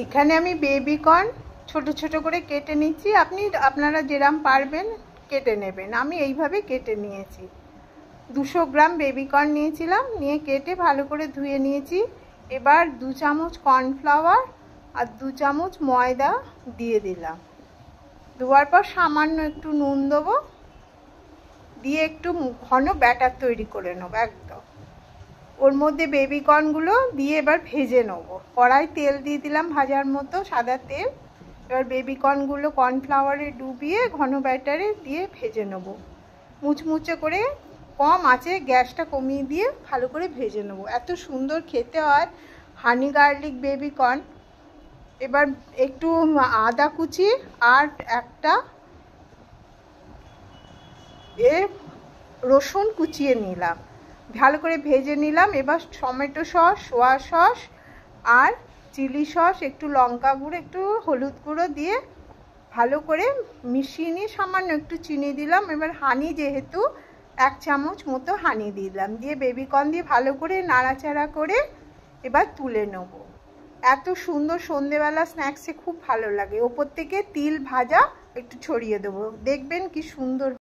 এখানে আমি baby corn ছোট ছোট করে কেটে নিচ্ছি। আপনারা যেরকম পারবেন কেটে নেবেন। আমি এইভাবে কেটে নিয়েছি। 200 গ্রাম বেবি কর্ন নিয়েছিলাম, নিয়ে কেটে ভালো করে ধুয়ে নিয়েছি। এবার 2 চামচ কর্নফ্লাওয়ার আর 2 চামচ ময়দা দিয়ে দিলাম। দেওয়ার পর সামান্য একটু নুন দেবো, দিয়ে একটু ঘন ব্যাটার তৈরি করে নেবো। একদম ওর মধ্যে বেবি কর্নগুলো দিয়ে এবার ভেজে নেবো। কড়াই তেল দিয়ে দিলাম ভাজার মতো, সাদা তেল। এবার বেবি কর্নগুলো কর্নফ্লাওয়ারে ডুবিয়ে ঘন ব্যাটারে দিয়ে ভেজে নেবো। মুচমুচে করে কম আঁচে গ্যাসটা কমিয়ে দিয়ে ভালো করে ভেজে নেবো। এত সুন্দর খেতে হয় হানি গার্লিক বেবি কর্ন। এবার একটু আদা কুচি আর একটা রসুন কুচিয়ে নিলাম, ভালো করে ভেজে নিলাম। এবার টমেটো সস, সোয়া সস আর চিলি সস, একটু লঙ্কা গুঁড়ো, একটু হলুদ গুঁড়ো দিয়ে ভালো করে মিশিয়ে নিয়ে সামান্য একটু চিনি দিলাম। এবার হানি, যেহেতু 1 চামচ মতো হানি দিলাম, দিয়ে বেবি কর্ন দিয়ে ভালো করে নাড়াচাড়া করে এবার তুলে নেব। এত সুন্দর সন্ধেবেলা স্ন্যাক্সে খুব ভালো লাগে। ওপর থেকে তিল ভাজা একটু ছড়িয়ে দেবো, দেখবেন কি সুন্দর।